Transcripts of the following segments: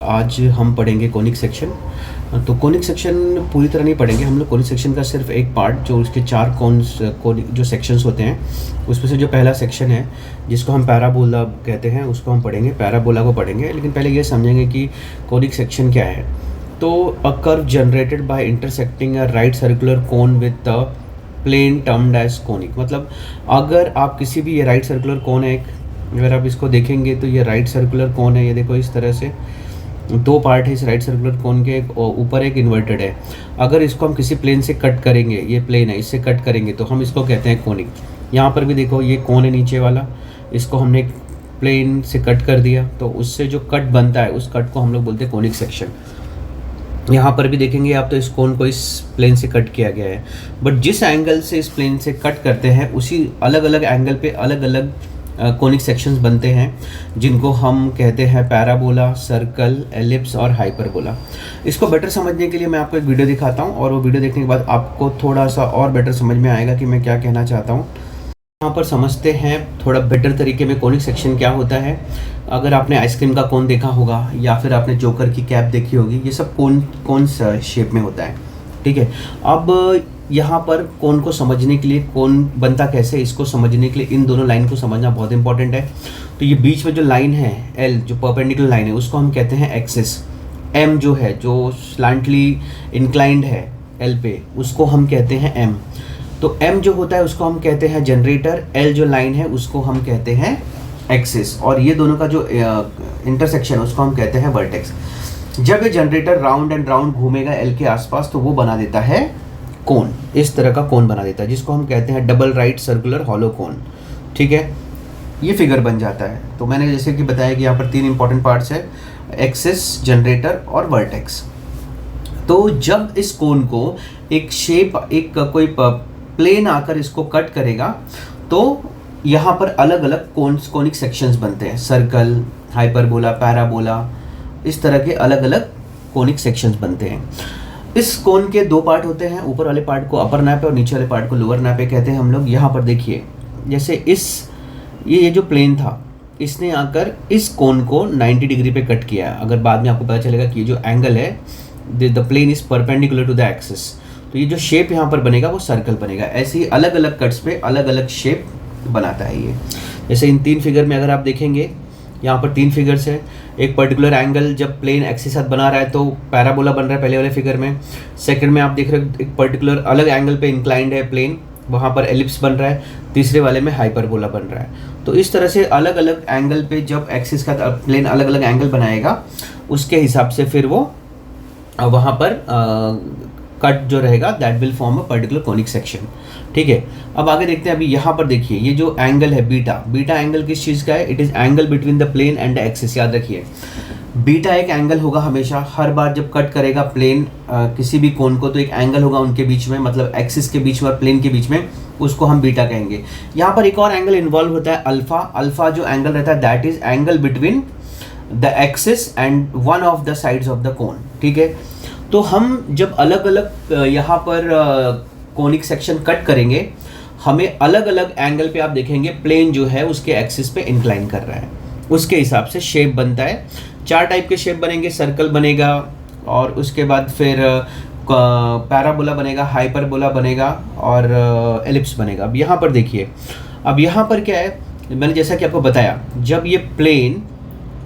आज हम पढ़ेंगे कोनिक सेक्शन। तो कोनिक सेक्शन पूरी तरह नहीं पढ़ेंगे हम लोग। कोनिक सेक्शन का सिर्फ एक पार्ट, जो उसके 4 कोनिक जो सेक्शंस होते हैं उसमें से जो पहला सेक्शन है जिसको हम पैराबोला कहते हैं उसको हम पढ़ेंगे, पैराबोला को पढ़ेंगे। लेकिन पहले ये समझेंगे कि कोनिक सेक्शन क्या है। तो a curve generated by intersecting a right circular cone with the plane termed as conic. मतलब अगर आप किसी भी, ये राइट सर्कुलर कोन है, अगर आप इसको देखेंगे तो ये राइट सर्कुलर कोन है, ये देखो इस तरह से 2 पार्ट है इस राइट सर्कुलर कोन के, ऊपर एक इन्वर्टेड है। अगर इसको हम किसी प्लेन से कट करेंगे, ये प्लेन है, इससे कट करेंगे तो हम इसको कहते हैं कोनिक। यहाँ पर भी देखो ये कोन है नीचे वाला, इसको हमने प्लेन से कट कर दिया तो उससे जो कट बनता है उस कट को हम लोग बोलते हैं कोनिक सेक्शन। यहाँ पर भी देखेंगे आप तो इस कोन को इस प्लेन से कट किया गया है, बट जिस एंगल से इस प्लेन से कट करते हैं उसी अलग अलग एंगल पे अलग अलग कोनिक सेक्शंस बनते हैं, जिनको हम कहते हैं पैराबोला, सर्कल, एलिप्स और हाइपरबोला। इसको बेटर समझने के लिए मैं आपको एक वीडियो दिखाता हूँ और वो वीडियो देखने के बाद आपको थोड़ा सा और बेटर समझ में आएगा कि मैं क्या कहना चाहता हूँ। यहाँ पर समझते हैं थोड़ा बेटर तरीके में कोनिक सेक्शन क्या होता है। अगर आपने आइसक्रीम का कोन देखा होगा या फिर आपने जोकर की कैप देखी होगी, ये सब कोन शेप में होता है, ठीक है। अब यहाँ पर कोन को समझने के लिए, कोन बनता कैसे, इसको समझने के लिए इन दोनों लाइन को समझना बहुत इंपॉर्टेंट है। तो ये बीच में जो लाइन है एल, जो परपेंडिकुलर लाइन है, उसको हम कहते हैं एक्सिस। एम जो है, जो स्लैंटली इंक्लाइंड है एल पे, उसको हम कहते हैं एम। तो एम जो होता है उसको हम कहते हैं जनरेटर, एल जो लाइन है उसको हम कहते हैं एक्सिस, और ये दोनों का जो इंटरसेक्शन है उसको हम कहते हैं वर्टेक्स। जब ये जनरेटर राउंड एंड राउंड घूमेगा एल के आसपास तो वो बना देता है कोन, इस तरह का कोन बना देता है, जिसको हम कहते हैं डबल राइट सर्कुलर हॉलो कोन, ठीक है। ये फिगर बन जाता है। तो मैंने जैसे कि बताया कि यहाँ पर 3 इंपॉर्टेंट पार्ट्स है, एक्सिस, जनरेटर और वर्टेक्स। तो जब इस कोन को एक शेप, एक कोई प्लेन आकर इसको कट करेगा तो यहाँ पर अलग अलग कोनिक सेक्शंस बनते हैं, सर्कल, हाइपरबोला, पैराबोला, इस तरह के अलग अलग कोनिक सेक्शंस बनते हैं। इस कोन के 2 पार्ट होते हैं, ऊपर वाले पार्ट को अपर नापे और नीचे वाले पार्ट को लोअर नापे कहते हैं हम लोग। यहाँ पर देखिए, जैसे ये जो प्लेन था, इसने आकर इस कोन को 90 डिग्री पे कट किया। अगर बाद में आपको पता चलेगा कि ये जो एंगल है, the plane is perpendicular to the axis, तो ये जो शेप यहाँ पर बनेगा वो सर्कल बनेगा। ऐसे ही अलग अलग कट्स पे अलग अलग शेप बनाता है ये। जैसे इन 3 फिगर में अगर आप देखेंगे, यहाँ पर 3 फिगर्स है। एक पर्टिकुलर एंगल जब प्लेन एक्स के साथ बना रहा है तो पैराबोला बन रहा है पहले वाले फिगर में। सेकंड में आप देख रहे हो एक पर्टिकुलर अलग एंगल पे इंक्लाइंड है प्लेन, वहाँ पर एलिप्स बन रहा है। तीसरे वाले में हाइपरबोला बन रहा है। तो इस तरह से अलग अलग एंगल पे जब एक्सिस का प्लेन अलग अलग एंगल बनाएगा, उसके हिसाब से फिर वो वहाँ पर कट जो रहेगा that will form a particular conic section, ठीक है। अब आगे देखते हैं। अभी यहाँ पर देखिए, ये जो एंगल है बीटा एंगल किस चीज़ का है? It is angle between the plane and the axis. याद रखिए, बीटा एक एंगल होगा हमेशा, हर बार जब कट करेगा प्लेन किसी भी कोन को तो एक एंगल होगा उनके बीच में, मतलब एक्सिस के बीच में और प्लेन के बीच में, उसको हम बीटा कहेंगे। यहाँ पर एक और एंगल इन्वॉल्व होता है अल्फा। अल्फा जो एंगल रहता है that is angle between the axis and one of the sides of the cone, ठीक है। तो हम जब अलग अलग यहाँ पर कोनिक सेक्शन कट करेंगे, हमें अलग अलग एंगल पे आप देखेंगे प्लेन जो है उसके एक्सिस पे इंक्लाइन कर रहा है, उसके हिसाब से शेप बनता है। 4 टाइप के शेप बनेंगे, सर्कल बनेगा और उसके बाद फिर पैराबोला बनेगा, हाइपरबोला बनेगा और एलिप्स बनेगा। अब यहाँ पर देखिए, अब यहाँ पर क्या है, मैंने जैसा कि आपको बताया, जब ये प्लेन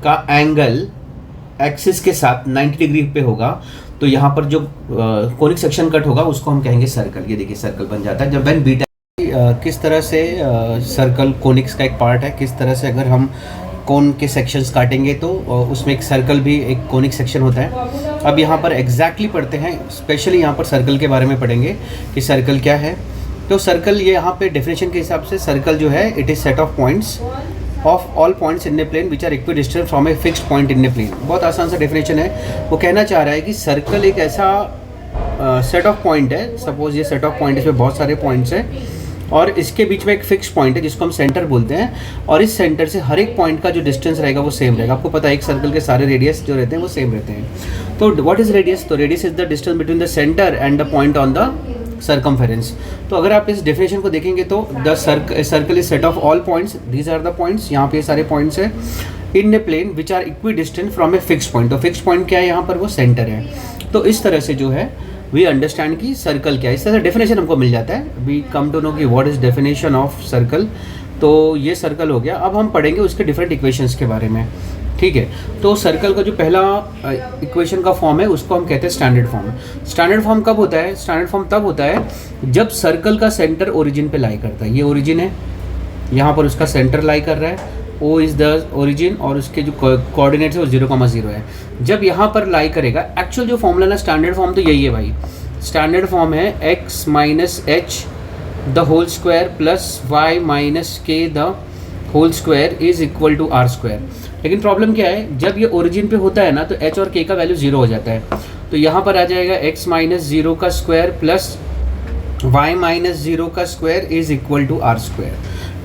का एंगल एक्सिस के साथ 90 डिग्री पे होगा तो यहाँ पर जो कोनिक सेक्शन कट होगा उसको हम कहेंगे सर्कल। ये देखिए सर्कल बन जाता है जब व्हेन बीटा। किस तरह से सर्कल कोनिक्स का एक पार्ट है, किस तरह से अगर हम कोन के सेक्शंस काटेंगे तो उसमें एक सर्कल भी एक कोनिक सेक्शन होता है। अब यहाँ पर एग्जैक्टली पढ़ते हैं, स्पेशली यहाँ पर सर्कल के बारे में पढ़ेंगे कि सर्कल क्या है। तो सर्कल, ये यहाँ पे डेफिनेशन के हिसाब से सर्कल जो है, it is set of points of all points in a plane which are equidistant from a fixed point in a plane. बहुत आसान सा डेफिनेशन है। वो कहना चाह रहा है कि सर्कल एक ऐसा सेट ऑफ पॉइंट है, सपोज ये सेट ऑफ पॉइंट, इसमें बहुत सारे पॉइंट्स हैं और इसके बीच में एक फिक्स पॉइंट है जिसको हम सेंटर बोलते हैं, और इस सेंटर से हर एक पॉइंट का जो डिस्टेंस रहेगा वो सेम रहेगा। आपको पता है एक सर्कल के सारे रेडियस जो रहते हैं वो सेम रहते हैं। तो व्हाट इज रेडियस? तो radius is the distance between the centre and the point on the circumference. तो अगर आप इस डेफिनेशन को देखेंगे तो the circle is set of all points, these are the points, यहाँ पे सारे पॉइंट्स हैं, in a plane which are equidistant from a fix point. तो फिक्स पॉइंट क्या है यहाँ पर, वो सेंटर है। तो इस तरह से जो है वी अंडरस्टैंड कि सर्कल क्या है, इस तरह से डेफिनेशन हमको मिल जाता है। वी कम टू नो कि what is definition of circle. तो ये सर्कल हो गया। अब हम पढ़ेंगे उसके डिफरेंट इक्वेशंस के बारे में, ठीक है। तो सर्कल का जो पहला इक्वेशन का फॉर्म है उसको हम कहते हैं स्टैंडर्ड फॉर्म। स्टैंडर्ड फॉर्म कब होता है? स्टैंडर्ड फॉर्म तब होता है जब सर्कल का सेंटर ओरिजिन पे लाई करता है। ये ओरिजिन है, यहाँ पर उसका सेंटर लाई कर रहा है, O इज़ द ओरिजिन और उसके जो कोऑर्डिनेट्स है वो 0,0 है। जब यहाँ पर लाई करेगा, एक्चुअल जो फॉर्मूला ना स्टैंडर्ड फॉर्म तो यही है भाई। स्टैंडर्ड फॉर्म है x minus h the whole square plus y minus k the whole square is equal to r square. लेकिन प्रॉब्लम क्या है, जब ये ओरिजिन पे होता है ना तो h और k का वैल्यू 0 हो जाता है। तो यहाँ पर आ जाएगा x माइनस 0 का स्क्वायर प्लस y माइनस 0 का square is equal to r square,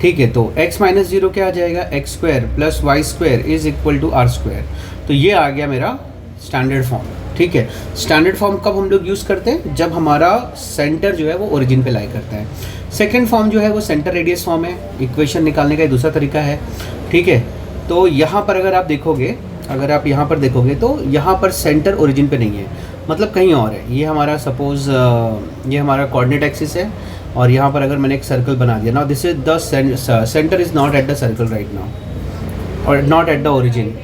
ठीक है। तो x माइनस 0 क्या आ जाएगा, x square plus y square is equal to r square. तो ये आ गया मेरा स्टैंडर्ड फॉर्म, ठीक है। स्टैंडर्ड फॉर्म कब हम लोग यूज़ करते हैं, जब हमारा सेंटर जो है वो ओरिजिन पे लाई करता है। सेकेंड फॉर्म जो है वो सेंटर रेडियस फॉर्म है। इक्वेशन निकालने का दूसरा तरीका है, ठीक है। तो यहाँ पर अगर आप देखोगे, अगर आप यहाँ पर देखोगे तो यहाँ पर सेंटर ओरिजिन पे नहीं है, मतलब कहीं और है। ये हमारा सपोज ये हमारा कोऑर्डिनेट एक्सिस है और यहाँ पर अगर मैंने एक सर्कल बना दिया ना, this is the centre is not at the circle right now और नॉट एट द ओरिजिन।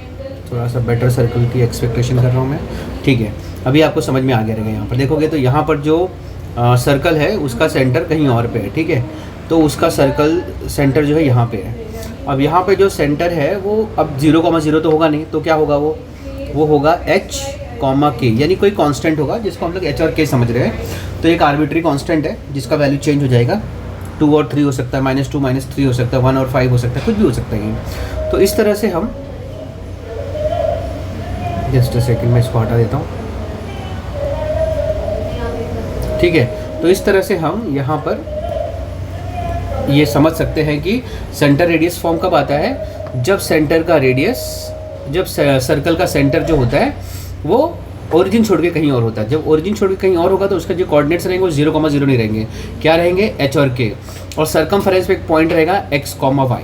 थोड़ा सा बेटर सर्कल की एक्सपेक्टेशन कर रहा हूँ मैं, ठीक है। अभी आपको समझ में आ गया रहेगा। यहाँ पर देखोगे तो यहाँ पर जो सर्कल है उसका सेंटर कहीं और पे है, ठीक है। तो उसका सर्कल सेंटर जो है यहाँ पे है। अब यहाँ पे जो सेंटर है वो अब 0,0 तो होगा नहीं, तो क्या होगा, वो होगा h, k, यानी कोई कांस्टेंट होगा जिसको हम लोग h और k समझ रहे हैं। तो एक आर्बिट्री कांस्टेंट है जिसका वैल्यू चेंज हो जाएगा, 2 और 3 हो सकता है, -2 -3 हो सकता है, 1 और 5 हो सकता है, कुछ भी हो सकता है। तो इस तरह से हम, जस्ट अ सेकंड मैं इसको हटा देता हूँ, ठीक है। तो इस तरह से हम यहाँ पर ये समझ सकते हैं कि सेंटर रेडियस फॉर्म कब आता है, जब सेंटर का रेडियस, जब सर्कल का सेंटर जो होता है वो ओरिजिन छोड़ के कहीं और होता है। जब ओरिजिन छोड़ के कहीं और होगा तो उसका जो कोऑर्डिनेट्स रहेंगे वो 0,0 नहीं रहेंगे, क्या रहेंगे, h और k, और सर्कमफेरेंस पे एक पॉइंट रहेगा x, y।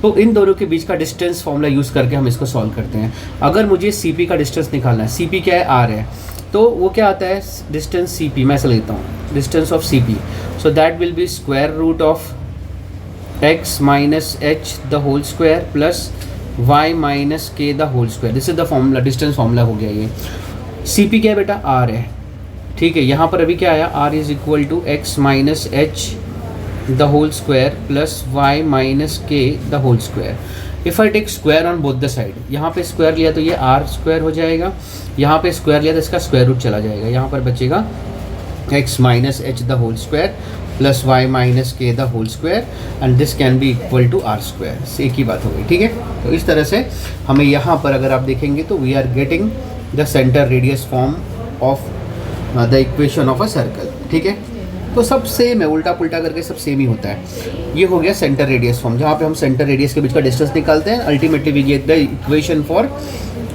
तो इन दोनों के बीच का डिस्टेंस फॉर्मूला यूज़ करके हम इसको सॉल्व करते हैं। अगर मुझे CP का डिस्टेंस निकालना है, CP क्या है, r है, तो वो क्या आता है, डिस्टेंस CP, मैं ऐसा लेता हूँ, distance of CP, so that will be square root of x minus h the whole square plus y minus k the whole square. This is the formula, distance formula हो गया ये। CP क्या है बेटा, r है, ठीक है। यहाँ पर अभी क्या आया, r is equal to x minus h the whole square plus y minus k the whole square. If I take square on both the side, यहाँ पे स्क्वायर लिया तो ये r स्क्वायर हो जाएगा, यहाँ पे स्क्वायर लिया तो इसका स्क्वायर रूट चला जाएगा, यहाँ पर बचेगा x minus h the whole square plus y minus k the whole square and this can be equal to r square. एक ही बात हो गई, ठीक है। तो इस तरह से हमें यहाँ पर अगर आप देखेंगे तो we are getting the centre radius form of the equation of a circle, ठीक है। तो सब सेम है, उल्टा पुल्टा करके सब सेम ही होता है। ये हो गया सेंटर रेडियस फॉर्म, जहाँ पे हम सेंटर रेडियस के बीच का डिस्टेंस निकालते हैं। Ultimately we get the equation for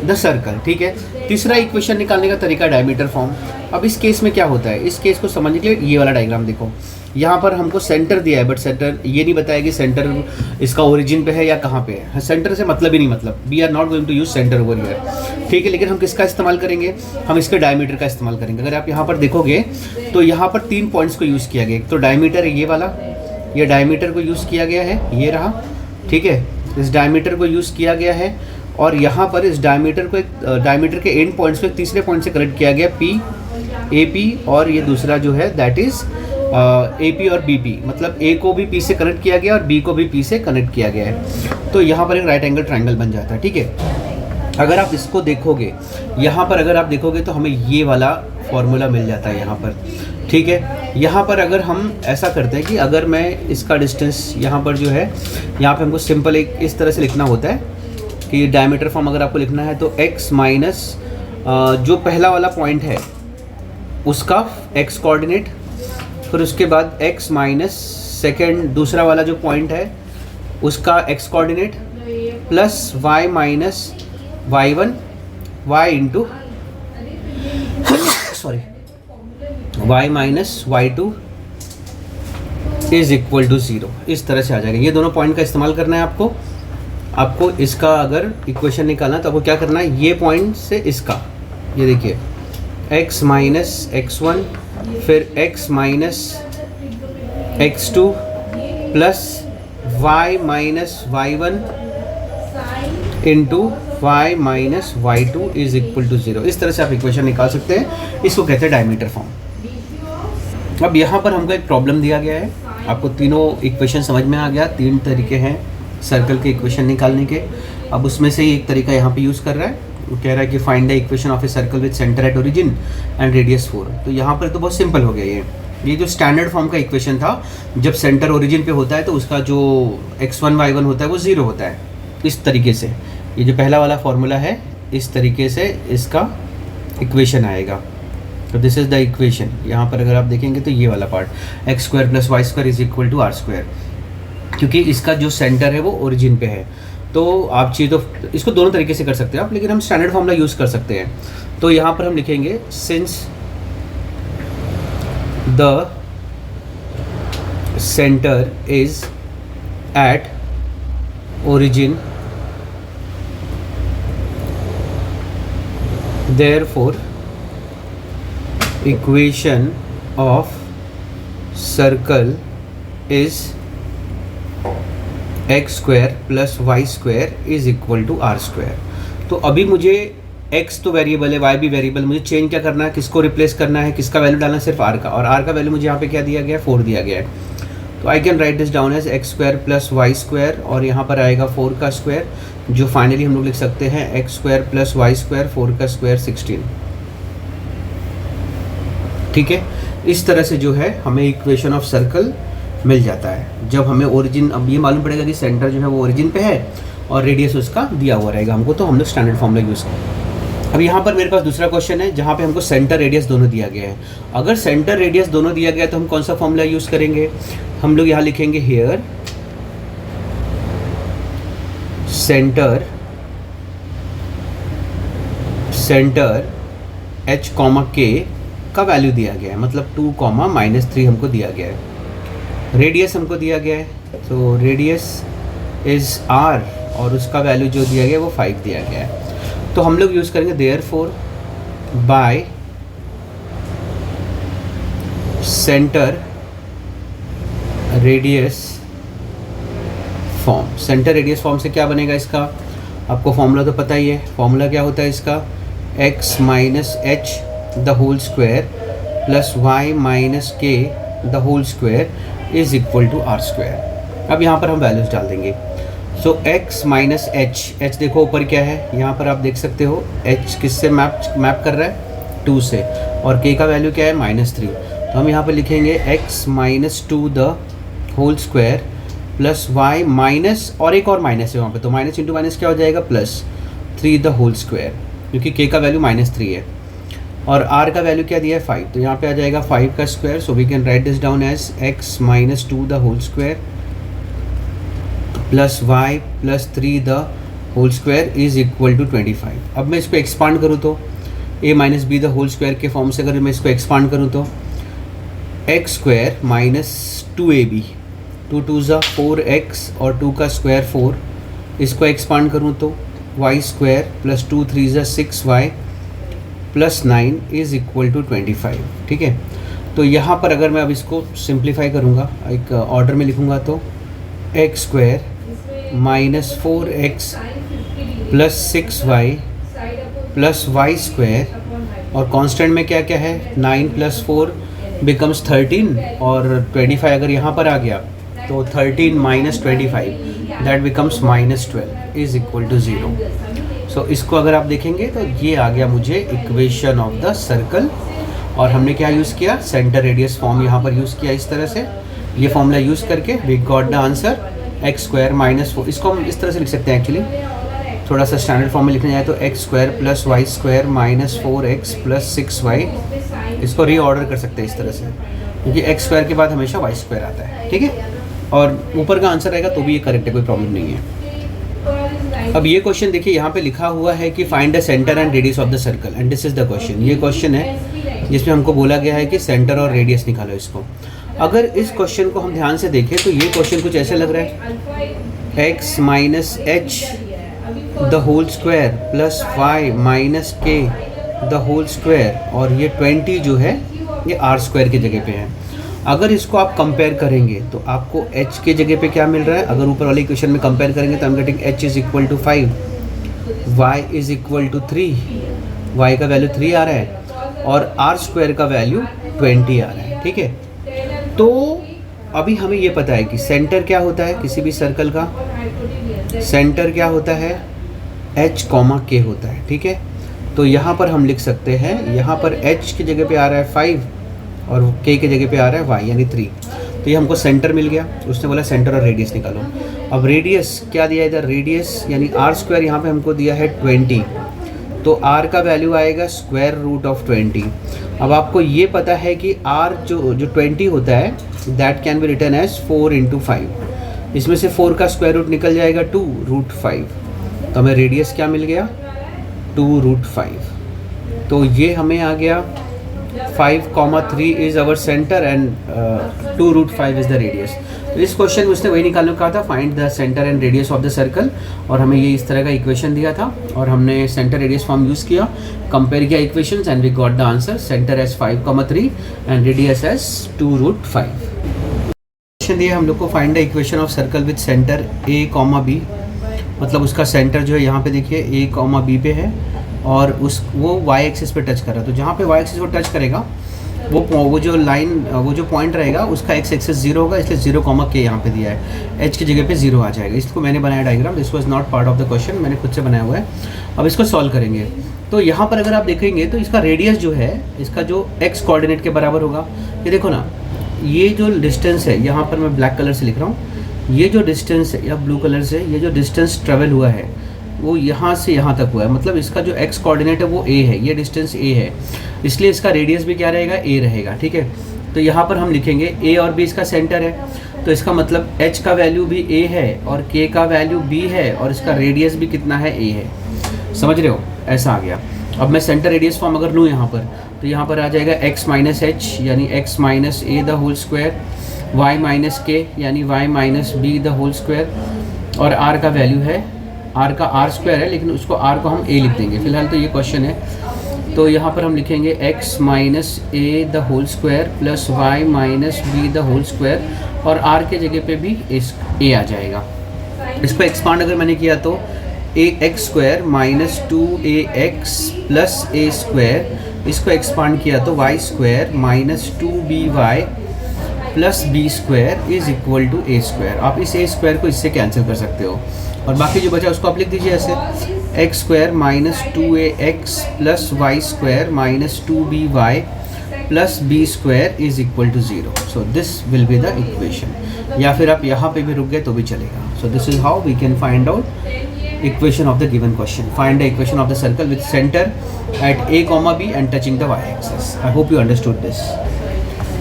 the circle, ठीक है। तीसरा इक्वेशन निकालने का तरीका डायमीटर फॉर्म। अब इस केस में क्या होता है, इस केस को समझने के लिए ये वाला डायग्राम देखो। यहाँ पर हमको सेंटर दिया है बट सेंटर ये नहीं बताया कि सेंटर इसका ओरिजिन पे है या कहाँ पे है। सेंटर से मतलब ही नहीं, मतलब we are not going to use centre over here, ठीक है। लेकिन हम किसका इस्तेमाल करेंगे, हम इसके डायमीटर का इस्तेमाल करेंगे। अगर आप यहाँ पर देखोगे तो यहाँ पर 3 पॉइंट्स को यूज़ किया गया। एक तो डायमीटर है ये वाला, ये डायमीटर को यूज़ किया गया है, ये रहा, ठीक है। इस डायमीटर को यूज़ किया गया है और यहाँ पर इस डायमीटर को डायमीटर के एंड पॉइंट्स को एक तीसरे पॉइंट से कनेक्ट किया गया, P, AP, और ये दूसरा जो है दैट इज़ AP और BP, मतलब A को भी P से कनेक्ट किया गया और B को भी P से कनेक्ट किया गया है। तो यहाँ पर एक राइट एंगल ट्रायंगल बन जाता है, ठीक है। अगर आप इसको देखोगे, यहाँ पर अगर आप देखोगे तो हमें ये वाला फॉर्मूला मिल जाता है यहाँ पर, ठीक है। यहाँ पर अगर हम ऐसा करते हैं कि अगर मैं इसका डिस्टेंस यहाँ पर जो है, यहाँ पर हमको सिंपल एक इस तरह से लिखना होता है कि डायमीटर फॉर्म अगर आपको लिखना है तो x माइनस जो पहला वाला पॉइंट है उसका x कोऑर्डिनेट, फिर उसके बाद x माइनस सेकेंड दूसरा वाला जो पॉइंट है उसका x coordinate plus y minus y1 y into sorry y minus y2 is equal to 0। इस तरह से आ जाएगा। ये दोनों पॉइंट का इस्तेमाल करना है आपको आपको इसका अगर इक्वेशन निकालना तो आपको क्या करना है, ये पॉइंट से इसका, ये देखिए x माइनस x1 फिर x minus x2 plus y minus y1 into y minus y2 is equal to 0। इस तरह से आप इक्वेशन निकाल सकते हैं, इसको कहते हैं डायमीटर फॉर्म। अब यहाँ पर हमको एक प्रॉब्लम दिया गया है, आपको तीनों इक्वेशन समझ में आ गया। 3 तरीके हैं सर्कल के इक्वेशन निकालने के। अब उसमें से ही एक तरीका यहाँ पे यूज़ कर रहा है, वो कह रहा है कि find the equation of a circle with centre at origin and radius 4। तो यहाँ पर तो बहुत सिंपल हो गया ये जो स्टैंडर्ड फॉर्म का इक्वेशन था, जब सेंटर ओरिजिन पे होता है तो उसका जो x1 y1 होता है वो 0 होता है। इस तरीके से ये जो पहला वाला फॉर्मूला है, इस तरीके से इसका इक्वेशन आएगा। तो दिस इज़ द इक्वेशन। यहाँ पर अगर आप देखेंगे तो ये वाला part x square plus y square is equal to r square, क्योंकि इसका जो सेंटर है वो ओरिजिन पे है। तो आप चाहिए तो इसको दोनों तरीके से कर सकते हैं आप, लेकिन हम स्टैंडर्ड फॉर्मूला यूज़ कर सकते हैं। तो यहाँ पर हम लिखेंगे since the centre is at origin therefore equation of circle is x square plus y square is equal to r square। तो अभी मुझे x तो वेरिएबल है, y भी वेरिएबल, मुझे चेंज क्या करना है, किसको रिप्लेस करना है, किसका वैल्यू डालना है, सिर्फ r का। और r का वैल्यू मुझे यहाँ पे क्या दिया गया है, 4 दिया गया है। तो I can write this down as x square plus y square, और यहाँ पर आएगा 4 का स्क्वायर, जो फाइनली हम लोग लिख सकते हैं x square plus y square, 4 का स्क्वायर 16। ठीक है, इस तरह से जो है हमें इक्वेशन ऑफ सर्कल मिल जाता है। जब हमें ओरिजिन, अब ये मालूम पड़ेगा कि सेंटर जो है वो ओरिजिन पे है और रेडियस उसका दिया हुआ रहेगा हमको, तो हम लोग स्टैंडर्ड फॉर्मूला यूज़ करें। अब यहाँ पर मेरे पास दूसरा क्वेश्चन है जहाँ पे हमको सेंटर रेडियस दोनों दिया गया है। अगर सेंटर रेडियस दोनों दिया गया है तो हम कौन सा फॉर्मूला यूज़ करेंगे, हम लोग यहाँ लिखेंगे here centre h comma k का वैल्यू दिया गया है, मतलब 2 कॉमा -3 हमको दिया गया है। रेडियस हमको दिया गया है, तो रेडियस इज़ r और उसका वैल्यू जो दिया गया है वो 5 दिया गया है। तो हम लोग यूज़ करेंगे therefore by centre radius form. Centre radius form से क्या बनेगा इसका, आपको फॉर्मूला तो पता ही है। फॉर्मूला क्या होता है इसका, x minus h the whole square plus y minus k the whole square is equal to r square. अब यहाँ पर हम वैल्यूज डाल देंगे। सो x माइनस एच देखो ऊपर क्या है, यहाँ पर आप देख सकते हो h किससे मैप कर रहा है, 2 से, और k का वैल्यू क्या है, -3। तो हम यहाँ पर लिखेंगे x minus 2 the whole square plus y minus, और एक और माइनस है वहाँ पे, तो माइनस इंटू माइनस क्या हो जाएगा, प्लस 3 द होल स्क्वायर, क्योंकि k का वैल्यू -3 है और r का वैल्यू क्या दिया है, 5। तो यहाँ पे आ जाएगा 5 का square. So we can write this down as x minus 2 the whole square plus y plus 3 the whole square is equal to 25। अब मैं इसको एक्सपांड करूँ तो a minus b the whole square के फॉर्म से अगर मैं इसको एक्सपांड करूँ तो एक्स स्क्वायर माइनस 2ab, 2 2 ज़ा 4x और 2 का स्क्वायर 4, इसको एक्सपांड करूँ तो y स्क्वायर प्लस 2 3 ज़ा 6y plus 9 is equal to 25। ठीक है, तो यहाँ पर अगर मैं अब इसको सिंप्लीफाई करूँगा, एक ऑर्डर में लिखूँगा तो x square minus 4x plus 6y plus y square, और कांस्टेंट में क्या क्या है, 9 प्लस 4 बिकम्स 13, और 25 अगर यहाँ पर आ गया तो 13 minus 25 that becomes -12 is equal to 0। सो इसको अगर आप देखेंगे तो ये आ गया मुझे इक्वेशन ऑफ द सर्कल, और हमने क्या यूज़ किया, सेंटर रेडियस फॉर्म यहाँ पर यूज़ किया। इस तरह से ये फॉर्मूला यूज़ करके we got the answer x square minus 4। इसको हम इस तरह से लिख सकते हैं, एक्चुअली थोड़ा सा स्टैंडर्ड फॉर्म में लिखना जाए तो x square plus y square minus 4x plus 6y, इसको रीऑर्डर कर सकते हैं इस तरह से, क्योंकि एक्स स्क्वायर के बाद हमेशा वाई स्क्वायर आता है। ठीक है, और ऊपर का आंसर आएगा तो भी ये करेक्ट है, कोई प्रॉब्लम नहीं है। अब ये क्वेश्चन देखिए, यहाँ पे लिखा हुआ है कि find the centre and radius of the circle and this is the question. ये क्वेश्चन है जिसमें हमको बोला गया है कि सेंटर और रेडियस निकालो इसको। अगर इस क्वेश्चन को हम ध्यान से देखें तो ये क्वेश्चन कुछ ऐसे लग रहा है, x minus h the whole square plus y minus k the whole square, और ये 20 जो है ये r स्क्वायर की जगह पे है। अगर इसको आप कंपेयर करेंगे तो आपको h के जगह पे क्या मिल रहा है, अगर ऊपर वाले इक्वेशन में कंपेयर करेंगे तो हम getting h is equal to 5, y is equal to 3, y का वैल्यू 3 आ रहा है और r स्क्वायर का वैल्यू 20 आ रहा है। ठीक है, तो अभी हमें ये पता है कि सेंटर क्या होता है किसी भी सर्कल का, सेंटर क्या होता है h कॉमा k होता है। ठीक है, तो यहाँ पर हम लिख सकते हैं, यहाँ पर h की जगह पे आ रहा है 5 और k की जगह पे आ रहा है y यानी 3, तो ये हमको सेंटर मिल गया। उसने बोला सेंटर और रेडियस निकालो। अब रेडियस क्या दिया इधर, रेडियस यानी r स्क्वायर यहाँ पे हमको दिया है 20, तो r का वैल्यू आएगा स्क्वायर रूट ऑफ 20। अब आपको ये पता है कि r जो 20 होता है that can be written as 4 into 5, इसमें से 4 का स्क्वायर रूट निकल जाएगा 2 रूट 5, तो हमें रेडियस क्या मिल गया 2 रूट 5। तो ये हमें आ गया 5,3 is our centre and 2 root 5 is the radius. तो इस क्वेश्चन में उसने वही निकालने को कहा था, find the centre and radius of the circle, और हमें ये इस तरह का इक्वेशन दिया था और हमने सेंटर रेडियस फॉर्म यूज़ किया, कंपेयर किया equations and we got the answer, centre as 5,3 and radius as 2 root 5। Question दिया हम लोग को, find the equation of circle with centre a comma b, मतलब उसका सेंटर जो है यहाँ पे देखिए a कॉमा b पे है और वो y एक्सिस पे टच कर रहा है, तो जहाँ पे y एक्सिस पे टच करेगा वो जो लाइन वो जो पॉइंट रहेगा उसका x एक्सिस 0 होगा, इसलिए 0 कॉमा k यहाँ पे दिया है, h की जगह पे 0 आ जाएगा। इसको मैंने बनाया diagram, this was not part of the question, मैंने खुद से बनाया हुआ है। अब इसको सॉल्व करेंगे तो यहाँ पर अगर आप देखेंगे तो इसका रेडियस जो है इसका जो x कोऑर्डिनेट के बराबर होगा, ये देखो ना, ये जो डिस्टेंस है यहाँ पर मैं ब्लैक कलर से लिख रहा हूँ, ये जो डिस्टेंस है या ब्लू कलर से, ये जो डिस्टेंस ट्रेवल हुआ है वो यहाँ से यहाँ तक हुआ है, मतलब इसका जो x कोऑर्डिनेट है वो a है, ये डिस्टेंस a है, इसलिए इसका रेडियस भी क्या रहेगा a रहेगा। ठीक है, तो यहाँ पर हम लिखेंगे a और b इसका सेंटर है, तो इसका मतलब h का वैल्यू भी a है और k का वैल्यू b है और इसका रेडियस भी कितना है a है। समझ रहे हो, ऐसा आ गया। अब मैं सेंटर रेडियस फॉर्म अगर लूँ यहाँ पर, तो यहाँ पर आ जाएगा x माइनस एच यानी x minus a the whole square, y minus k यानी y minus b the whole square, और r का वैल्यू है, r का r स्क्वायर है लेकिन उसको r को हम a लिख देंगे फिलहाल, तो ये क्वेश्चन है। तो यहाँ पर हम लिखेंगे x minus a the whole square plus y minus b the whole square, और r के जगह पे भी a आ जाएगा। इसको एक्सपांड अगर मैंने किया तो ax square minus 2ax plus a square, इसको एक्सपांड किया तो y square minus 2by plus b square is equal to a square. आप इस a स्क्वायर को इससे कैंसिल कर सकते हो और बाकी जो बचा उसको आप लिख दीजिए ऐसे, x square minus 2ax plus y square minus 2by plus b square is equal to 0। So this will be the equation, या फिर आप यहाँ पे भी रुक गए तो भी चलेगा। So this is how we can find out equation of the given question. Find the equation of the circle with centre at a comma b and touching the y axis। I hope you understood this।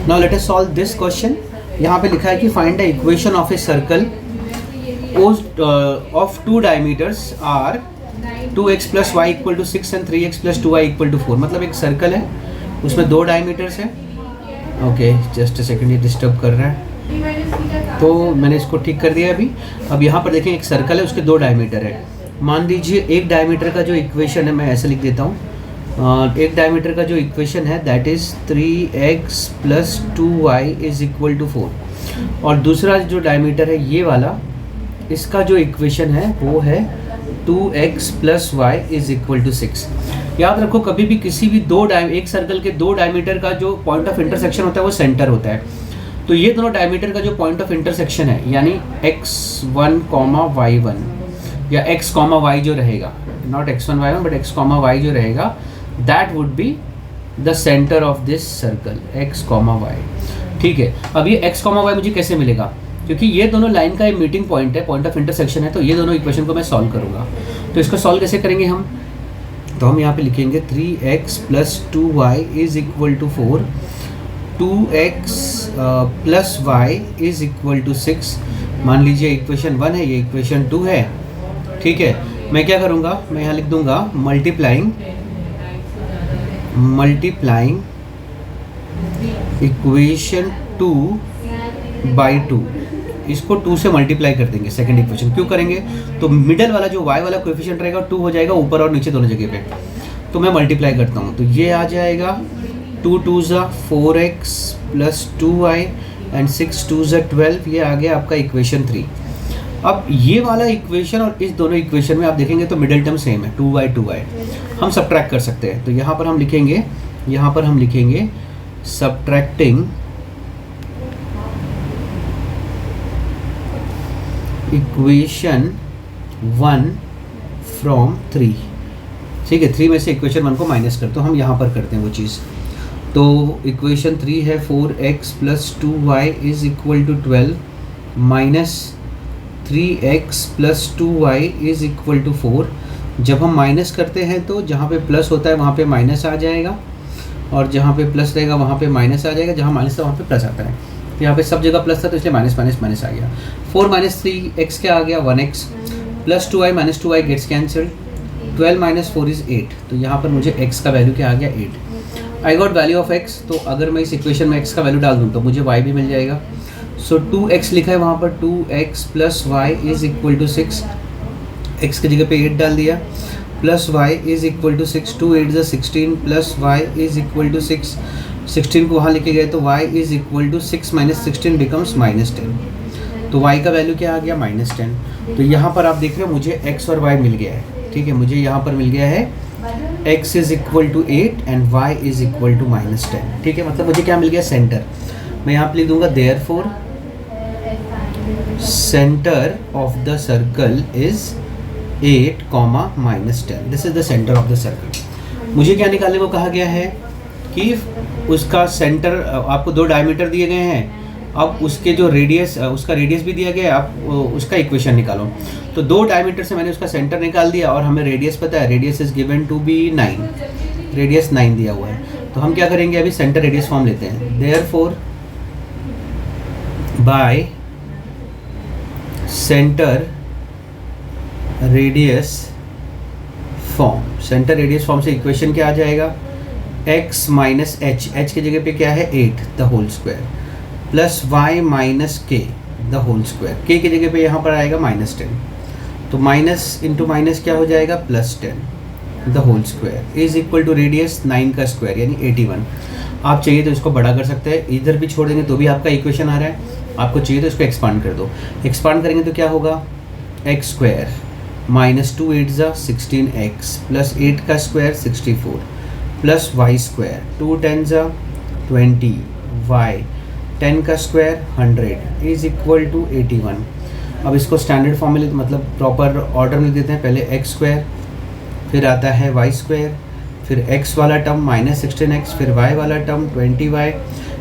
Now let us solve this question। यहाँ पे लिखा है कि find the equation of a circle of two diameters are 2x plus y equal to 6 and 3x plus 2y equal to 4। मतलब एक circle है उसमें 2 diameters हैं। ओके जस्ट अ सेकेंड, ये डिस्टर्ब कर रहा है तो मैंने इसको ठीक कर दिया अभी। अब यहाँ पर देखें एक सर्कल है उसके 2 डायमीटर है। मान लीजिए एक डायमीटर का जो इक्वेशन है, मैं ऐसे लिख देता हूँ, एक डायमीटर का जो इक्वेशन है that is 3x plus 2y is equal to 4, और दूसरा जो डायमीटर है ये वाला, इसका जो इक्वेशन है वो है 2x plus y is equal to 6। याद रखो कभी भी किसी भी एक सर्कल के 2 डायमीटर का जो पॉइंट ऑफ इंटरसेक्शन होता है वो सेंटर होता है। तो ये दोनों डायमीटर का जो पॉइंट ऑफ इंटरसेक्शन है यानी x1 y1 या x y जो रहेगा, not x1 y1 but x y जो रहेगा, that would be the centre of this circle x y। ठीक है, अब ये x y मुझे कैसे मिलेगा, क्योंकि ये दोनों लाइन का एक मीटिंग पॉइंट है, पॉइंट ऑफ इंटरसेक्शन है, तो ये दोनों इक्वेशन को मैं सॉल्व करूँगा। तो इसको सॉल्व कैसे करेंगे हम, तो हम यहाँ पे लिखेंगे 3x plus 2y is equal to 4, 2x plus y is equal to 6। मान लीजिए इक्वेशन 1 है, ये इक्वेशन 2 है। ठीक है, मैं क्या करूँगा, मैं यहाँ लिख दूँगा मल्टीप्लाइंग इक्वेशन 2 by 2 इसको 2 से मल्टीप्लाई कर देंगे सेकंड इक्वेशन। क्यों करेंगे? तो मिडल वाला जो y वाला कोएफिशिएंट रहेगा 2 हो जाएगा ऊपर और नीचे दोनों जगह पे। तो मैं मल्टीप्लाई करता हूँ, तो ये आ जाएगा 2 2 ज़ा 4x प्लस 2y एंड 6 2 ज़ा 12। ये आ गया आपका इक्वेशन 3। अब ये वाला इक्वेशन और इस दोनों इक्वेशन में आप देखेंगे तो मिडिल टर्म सेम है, 2y 2y। हम सब्ट्रैक्ट कर सकते हैं, तो यहाँ पर हम लिखेंगे सब्ट्रैक्टिंग इक्वेशन 1 फ्रॉम 3। ठीक है, 3 में से इक्वेशन 1 को माइनस कर, तो हम यहाँ पर करते हैं वो चीज़। तो इक्वेशन 3 है 4x plus 2y is equal to 12 minus 3x plus 2y is equal to 4। जब हम माइनस करते हैं तो जहाँ पे प्लस होता है वहाँ पे माइनस आ जाएगा, और जहाँ पे प्लस रहेगा वहाँ पे माइनस आ जाएगा, जहाँ माइनस था वहाँ पे प्लस आता है। तो यहाँ पे सब जगह प्लस था तो इसलिए माइनस माइनस माइनस आ गया। 4 माइनस 3x क्या आ गया 1x plus 2y minus 2y gets cancelled. 12 माइनस 4 इज़ 8, तो यहाँ पर मुझे x का वैल्यू क्या आ गया 8। I got value of x, तो अगर मैं इस इक्वेशन में x का वैल्यू डाल दूँ तो मुझे y भी मिल जाएगा। सो 2x लिखा है वहाँ पर, 2x plus y is equal to 6। x की जगह पे 8 डाल दिया, plus y is equal to 6। 2 8 ज़ा 16 plus y is equal to 6। 16 को वहाँ लेके गए तो y is equal to 6 minus 16 becomes minus 10। तो y का वैल्यू क्या आ गया माइनस 10। तो यहाँ पर आप देख रहे हो मुझे x और y मिल गया है। ठीक है, मुझे यहाँ पर मिल गया है x is equal to 8 and y is equal to minus 10। ठीक है, मतलब मुझे क्या मिल गया सेंटर। मैं यहाँ पर लिख दूंगा therefore centre of the circle is 8 comma minus 10। This is the centre of the circle. मुझे क्या निकालने को कहा गया है कि उसका सेंटर, आपको 2 डायमीटर दिए गए हैं, अब उसके जो रेडियस, उसका रेडियस भी दिया गया है, आप उसका इक्वेशन निकालो। तो 2 डायमीटर से मैंने उसका सेंटर निकाल दिया, और हमें रेडियस पता है, radius is given to be 9, radius 9 दिया हुआ है। तो हम क्या करेंगे, अभी सेंटर रेडियस फॉर्म लेते हैं। Therefore by centre radius form, centre radius form से इक्वेशन क्या आ जाएगा, x माइनस एच, एच की जगह पे क्या है 8 the whole square, plus y minus k the whole square. K की जगह पे यहाँ पर आएगा माइनस 10, तो माइनस इंटू माइनस क्या हो जाएगा plus 10 the whole square is equal to radius 9 का स्क्वायर यानी 81। आप चाहिए तो इसको बड़ा कर सकते हैं, इधर भी छोड़ देंगे तो भी आपका इक्वेशन आ रहा है। आपको चाहिए तो इसको एक्सपांड कर दो, एक्सपांड करेंगे तो क्या होगा x स्क्वायर माइनस 2 8 ज़ा 16x प्लस 8 का स्क्वायर 64 प्लस y स्क्वायर 2 10 ज़ा 20 y 10 का स्क्वायर 100 इज इक्वल टू 81। अब इसको स्टैंडर्ड फॉर्म में मतलब प्रॉपर ऑर्डर में देते हैं। पहले x स्क्वायर, फिर आता है y स्क्वायर, फिर x वाला टर्म माइनस 16x, फिर y वाला टर्म 20y,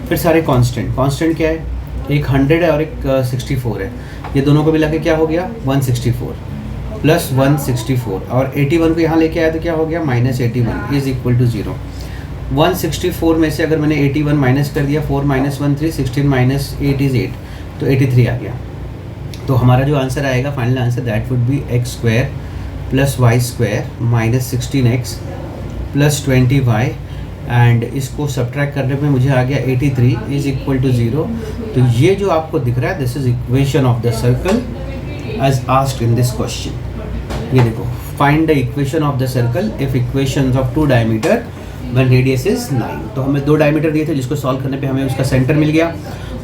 फिर सारे कांस्टेंट। कांस्टेंट क्या है, एक 100 है और एक 64 है, ये दोनों को मिला के क्या हो गया 164 प्लस 164, और 81 को यहाँ लेके आया तो क्या हो गया माइनस 81 इज इक्वल टू 0। 164 में से अगर मैंने 81 माइनस कर दिया, 4 माइनस 1 3, 16 माइनस 8 इज 8, तो 83 आ गया। तो हमारा जो आंसर आएगा final answer that would be x square plus y square minus 16x plus 20y, and इसको सब्ट्रैक्ट करने में मुझे आ गया 83 इज इक्वल टू 0। तो ये जो आपको दिख रहा है this is equation of the circle as asked in this question. ये देखो, find the equation of the circle if equations of 2 diameter when radius is 9। तो हमें 2 डायमीटर दिए थे जिसको सॉल्व करने पे हमें उसका सेंटर मिल गया,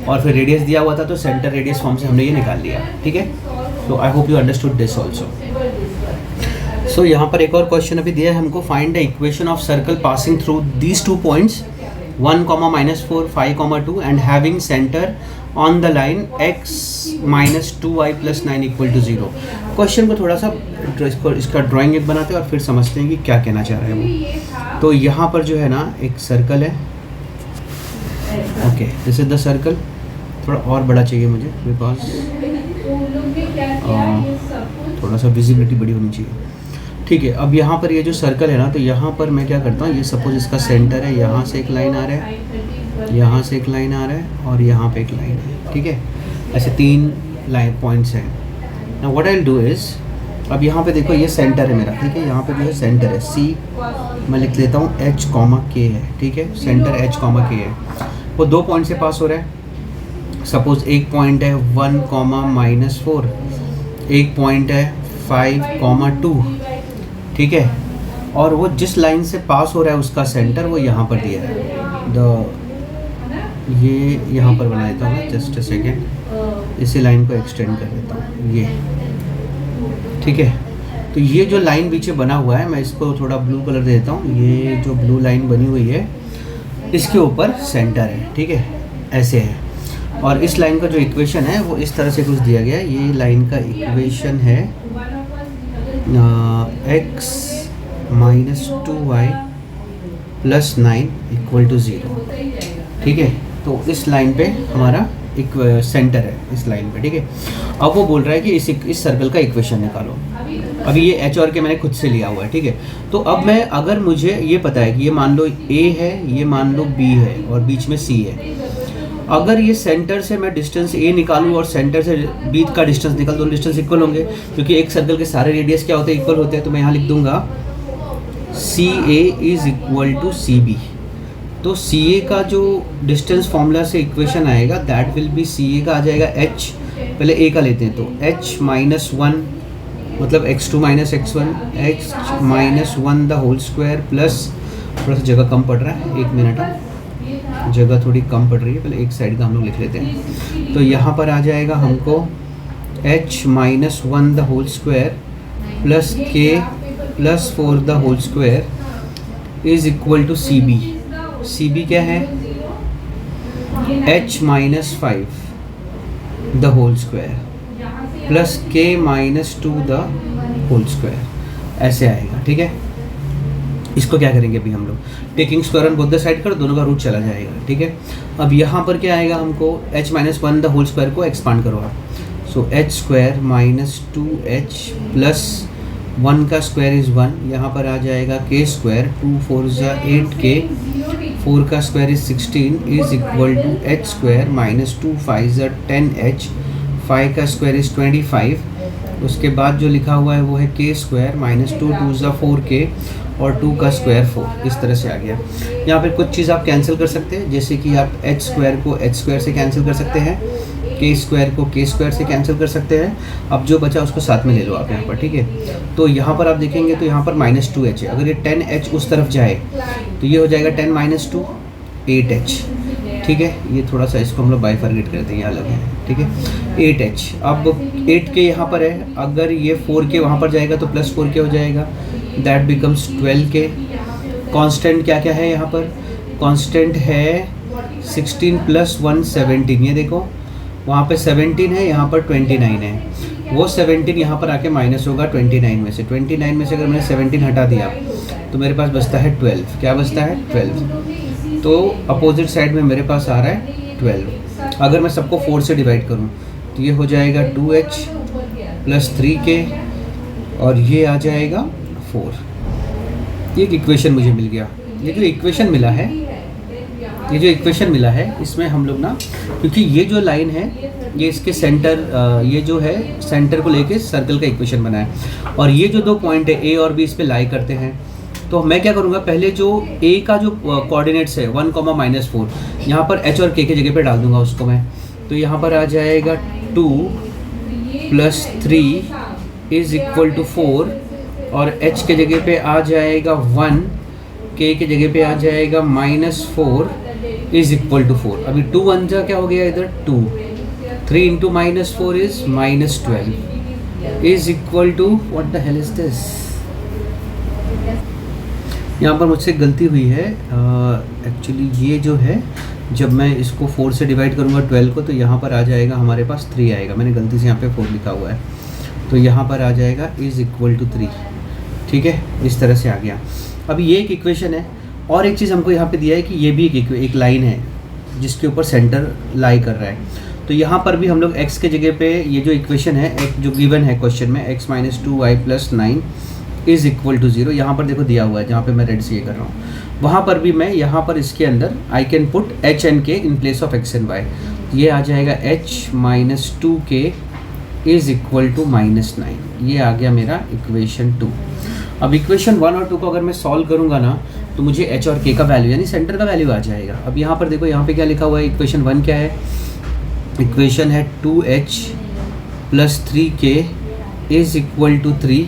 और फिर रेडियस दिया हुआ था तो सेंटर रेडियस फॉर्म से हमने ये निकाल लिया। ठीक है, तो I hope you understood this also. So यहाँ पर एक और क्वेश्चन अभी दिया है हमको, find the equation of circle passing through these 2 points 1, -4, 5, 2 and having centre on the line x minus 2y plus 9 equal to 0। Question को थोड़ा सा इसका ड्राइंग एक बनाते हैं और फिर समझते हैं कि क्या कहना चाह रहे हैं वो। तो यहाँ पर जो है ना एक सर्कल है, okay this is the circle. थोड़ा और बड़ा चाहिए मुझे बिकॉज थोड़ा सा विजिबिलिटी बड़ी होनी चाहिए। ठीक है, अब यहाँ पर ये जो सर्कल है ना, तो यहाँ पर मैं क्या करता हूँ, ये सपोज इसका सेंटर है, यहाँ से एक लाइन आ रहा है, यहाँ से एक लाइन आ रहा है, और यहाँ पे एक लाइन है। ठीक है, ऐसे 3 लाइन पॉइंट्स हैं। Now what I will do is, अब यहाँ पे देखो ये सेंटर है मेरा। ठीक है, यहाँ पे जो है सेंटर है C, मैं लिख लेता हूँ H, K है। ठीक है, सेंटर H, K है, वो 2 पॉइंट से पास हो रहा है। सपोज एक पॉइंट है 1, -4, एक पॉइंट है 5, 2, ठीक है, और वो जिस लाइन से पास हो रहा है उसका सेंटर वो यहाँ पर दिया है। ये यहाँ पर बना देता हूँ, जस्ट अ सेकेंड, इसी लाइन को एक्सटेंड कर देता हूँ, ये ठीक है। तो ये जो लाइन पीछे बना हुआ है, मैं इसको थोड़ा ब्लू कलर दे देता हूँ। ये जो ब्लू लाइन बनी हुई है इसके ऊपर सेंटर है, ठीक है, ऐसे है। और इस लाइन का जो इक्वेशन है वो इस तरह से कुछ दिया गया है। ये लाइन का इक्वेशन है x - 2y + 9 = 0, ठीक है। तो इस लाइन पे हमारा एक सेंटर है इस लाइन पे, ठीक है। अब वो बोल रहा है कि इस सर्कल का इक्वेशन निकालो। अभी ये एच और के मैंने खुद से लिया हुआ है, ठीक है। तो अब मैं, अगर मुझे ये पता है कि ये मान लो ए है, ये मान लो बी है और बीच में सी है, अगर ये सेंटर से मैं डिस्टेंस ए निकालूं और सेंटर से बी का डिस्टेंस निकाल, दोनों डिस्टेंस इक्वल होंगे, क्योंकि एक सर्कल के सारे रेडियस क्या होते हैं, इक्वल होते हैं। तो मैं यहाँ लिख दूंगा CA = CB। तो CA का जो डिस्टेंस फॉर्मूला से इक्वेशन आएगा दैट विल बी, CA का आ जाएगा h, पहले A का लेते हैं, तो h - 1 मतलब x2 - x1, h - 1 the whole square plus, थोड़ा सा जगह कम पड़ रहा है, 1 मिनट, जगह थोड़ी कम पड़ रही है, पहले एक साइड का हम लोग लिख लेते हैं। तो यहाँ पर आ जाएगा हमको h - 1 the whole square plus k + 4 the whole square = CB। CB क्या है, h - 5 the whole square plus k - 2 the whole square, ऐसे आएगा, ठीक है। इसको क्या करेंगे अभी हम लोग, taking square on both the side कर, दोनों का रूट चला जाएगा, ठीक है। अब यहाँ पर क्या आएगा हमको, h - 1 द होल स्क्वायर को एक्सपांड करो आप, सो h² - 2h प्लस 1 का स्क्वायर इज़ 1, यहाँ पर आ जाएगा k², 2 4 = 8k, 4 का स्क्वायर इज़ 16 = h² - 2 5 = 10h, 5 का स्क्वायर इज़ 25। उसके बाद जो लिखा हुआ है वो है k² - 2 2 = 4k और 2 का स्क्वायर 4, इस तरह से आ गया। यहाँ पर कुछ चीज़ आप कैंसिल कर सकते हैं, जैसे कि आप h² को h² से कैंसिल कर सकते हैं, k² को k² से कैंसिल कर सकते हैं। अब जो बचा उसको साथ में ले लो आप यहाँ पर, ठीक है। तो यहाँ पर आप देखेंगे तो यहाँ पर -2h है, अगर ये 10h उस तरफ जाए तो ये हो जाएगा 10 - 2 8h, ठीक है। ये थोड़ा सा इसको हम लोग बाइफरगेट करते हैं, ये अलग है, ठीक है। 8h, अब 8k यहाँ पर है, अगर ये 4k वहाँ पर जाएगा तो प्लस 4k हो जाएगा, दैट बिकम्स 12k। कांस्टेंट क्या क्या है यहाँ पर, कांस्टेंट है 16 + 1 17, ये देखो वहाँ पे 17 है, यहाँ पर 29 है। वो 17 यहाँ पर आके माइनस होगा 29 में से, 29 में से अगर मैंने 17 हटा दिया तो मेरे पास बचता है 12। क्या बचता है, 12। तो अपोजिट साइड में मेरे पास आ रहा है 12। अगर मैं सबको 4 से डिवाइड करूँ तो ये हो जाएगा 2h + 3k और ये आ जाएगा 4। ये एक इक्वेशन मुझे मिल गया। ये जो इक्वेशन मिला है इसमें हम लोग ना, क्योंकि ये जो लाइन है ये इसके सेंटर, ये जो है सेंटर को लेके सर्कल का इक्वेशन बना है, और ये जो 2 पॉइंट है A और B इस पे लाई करते हैं। तो मैं क्या करूँगा, पहले जो A का जो कोऑर्डिनेट्स है 1, -4, यहाँ पर h और k की जगह पे डाल दूँगा उसको मैं। तो यहाँ पर आ जाएगा 2 + 3 = 4 और h के जगह पे आ जाएगा 1, k के जगह पे आ जाएगा -4 = 4। अभी 2 1 जा क्या हो गया इधर 2, 3 × -4 is -12 = what the hell is this। यहाँ पर मुझसे गलती हुई है एक्चुअली। ये जो है जब मैं इसको 4 से डिवाइड करूँगा 12 को तो यहाँ पर आ जाएगा हमारे पास 3 आएगा। मैंने गलती से यहाँ पे 4 लिखा हुआ है, तो यहाँ पर आ जाएगा = 3, ठीक है। इस तरह से आ गया। अभी ये एक इक्वेशन है, और एक चीज़ हमको यहाँ पे दिया है कि ये भी एक लाइन है जिसके ऊपर सेंटर लाई कर रहा है। तो यहाँ पर भी हम लोग x के जगह पे ये जो इक्वेशन है जो गिवन है क्वेश्चन में, x - 2y + 9 = 0, यहाँ पर देखो दिया हुआ है, जहाँ पे मैं रेड से ये कर रहा हूँ, वहाँ पर भी मैं यहाँ पर इसके अंदर I can put h and k in place of x and y। ये आ जाएगा h - 2k = -9। ये आ गया मेरा इक्वेशन 2। अब इक्वेशन 1 और 2 को अगर मैं सॉल्व करूँगा ना तो मुझे h और k का वैल्यू यानी सेंटर का वैल्यू आ जाएगा। अब यहाँ पर देखो, यहाँ पे क्या लिखा हुआ है, इक्वेशन 1 क्या है, इक्वेशन है 2h plus 3k is equal to 3,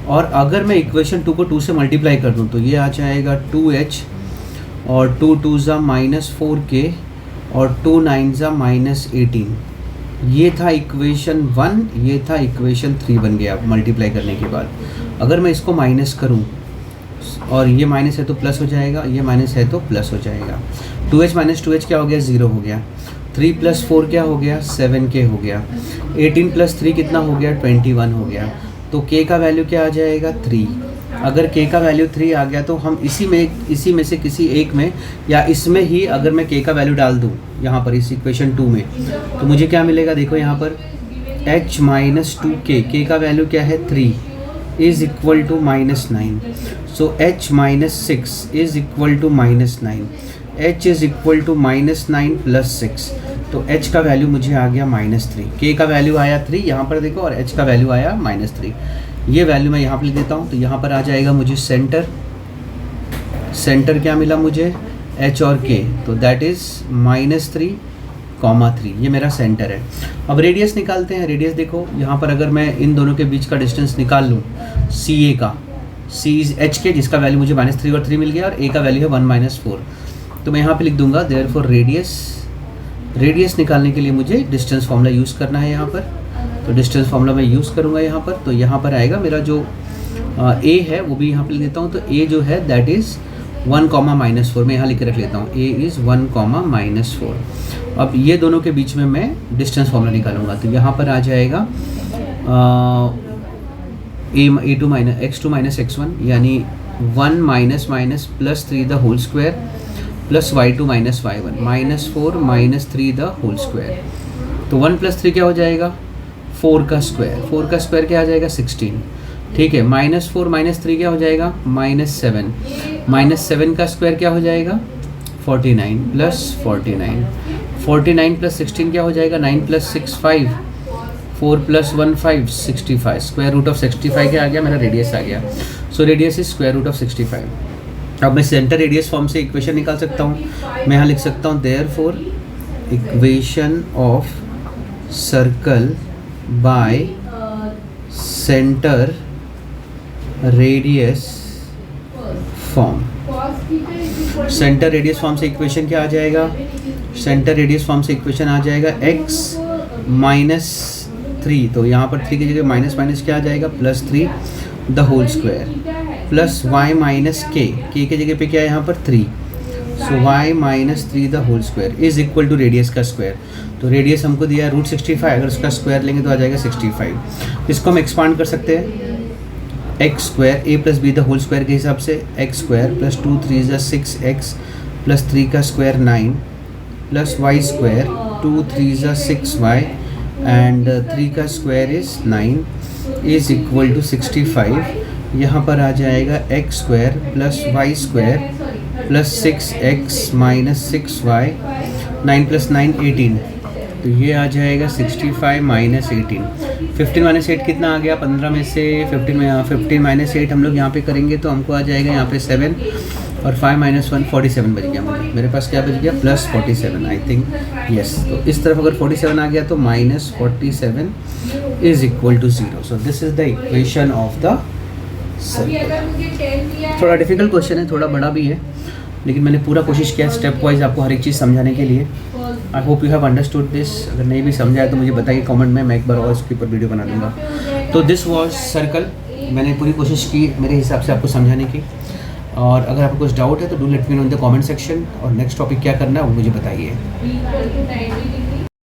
और अगर मैं इक्वेशन 2 को 2 से मल्टीप्लाई कर दूं तो ये आ जाएगा 2h और 2 2 ज़ा -4k और 2 9 ज़ा -18। ये था इक्वेशन 1, ये था इक्वेशन 3 बन गया मल्टीप्लाई करने के बाद। अगर मैं इसको माइनस करूं और ये माइनस है तो प्लस हो जाएगा, ये माइनस है तो प्लस हो जाएगा। 2h माइनस 2h क्या हो गया, 0 हो गया। 3 प्लस 4 क्या हो गया, 7k हो गया। 18 प्लस 3 कितना हो गया, 21 हो गया। तो k का वैल्यू क्या आ जाएगा, 3। अगर k का वैल्यू 3 आ गया तो हम इसी में से किसी एक में या इसमें ही अगर मैं k का वैल्यू डाल दूँ यहाँ पर इस इक्वेशन 2 में, तो मुझे क्या मिलेगा, देखो यहाँ पर h माइनस 2k, k का वैल्यू क्या है 3, इज़ इक्वल टू -9। सो h minus 6 is equal to -9, h is equal to -9 plus 6। तो h का वैल्यू मुझे आ गया -3, k का वैल्यू आया 3 यहाँ पर देखो, और h का वैल्यू आया -3। ये वैल्यू मैं यहाँ पर लिख देता हूँ, तो यहाँ पर आ जाएगा मुझे सेंटर क्या मिला मुझे, h और k, तो दैट इज़ -3,3, ये मेरा सेंटर है। अब रेडियस निकालते हैं। रेडियस देखो यहाँ पर अगर मैं इन दोनों के बीच का डिस्टेंस निकाल लूँ, CA का, C इज़ h के जिसका वैल्यू मुझे -3 और 3 मिल गया, और a का वैल्यू है 1 - 4। तो मैं यहाँ पे लिख दूँगा देयरफॉर रेडियस निकालने के लिए मुझे डिस्टेंस फार्मूला यूज़ करना है यहाँ पर। तो डिस्टेंस फार्मूला मैं यूज़ करूँगा यहाँ पर। तो यहाँ पर आएगा मेरा जो a है वो भी यहाँ पे लिख देता हूँ। तो a जो है दैट इज़ 1, -4, मैं यहाँ लिख के रख लेता हूँ, a इज़ 1, -4। अब ये दोनों के बीच में मैं डिस्टेंस फार्मूला निकालूंगा। तो यहाँ पर आ जाएगा x2 - x1 यानी 1 minus plus 3 the whole square plus y2 - y1 -4 - 3 the whole square. तो 1 + 3 क्या हो जाएगा, 4 का स्क्वायर। 4 का स्क्वायर क्या आ जाएगा, 16। ठीक है, -4 - 3 क्या हो जाएगा, -7। -7 का स्क्वायर क्या हो जाएगा, 49 + 49। 49 + 16 क्या हो जाएगा, 9 + 6 5, 4 + 1 5, 65। स्क्वायर रूट ऑफ 65 क्या आ गया, मेरा रेडियस आ गया। सो radius is square root of 65। अब मैं सेंटर रेडियस फॉर्म से इक्वेशन निकाल सकता हूँ। मैं यहाँ लिख सकता हूँ therefore equation of circle by centre radius form. Centre radius form से इक्वेशन क्या आ जाएगा, सेंटर रेडियस फॉर्म से इक्वेशन आ जाएगा x - 3। तो यहाँ पर 3 की जगह माइनस क्या आ जाएगा, +3 the whole square plus y - k की जगह पे क्या है यहाँ पर 3। So y - 3 the whole square is equal to radius का स्क्वायर। तो रेडियस हमको दिया है √65, अगर उसका स्क्वायर लेंगे तो आ जाएगा 65। इसको हम एक्सपांड कर सकते हैं x² a + b the whole square के हिसाब से, x² + 2 3 = 6x + 3 का स्क्वायर 9 + y² 2 3 = 6y एंड 3 का square is 9 is equal to 65। यहाँ पर आ जाएगा x² + y² + 6x - 6y, 9 + 9 18। तो ये आ जाएगा 65 - 18। 15 - 8 कितना आ गया, 15 में से 15 - 8 हम लोग यहाँ पे करेंगे तो हमको आ जाएगा यहाँ पे 7 और 5 - 1 47 बच गया मुझे। मेरे पास क्या बच गया, +47 आई थिंक, यस। तो इस तरफ अगर 47 आ गया तो -47 is equal to 0। So this is the equation of the circle. थोड़ा डिफिकल्ट क्वेश्चन है, थोड़ा बड़ा भी है, लेकिन मैंने पूरा कोशिश किया स्टेप वाइज आपको हर एक चीज़ समझाने के लिए। आई hope you have understood this. अगर नहीं भी समझा है तो मुझे बताइए कमेंट में, मैं एक बार और इसके ऊपर वीडियो बना दूँगा। तो दिस वाज सर्कल। मैंने पूरी कोशिश की मेरे हिसाब से आपको समझाने की, और अगर आपको कुछ डाउट है तो do let me know in the comment section, और नेक्स्ट टॉपिक क्या करना है वो मुझे बताइए।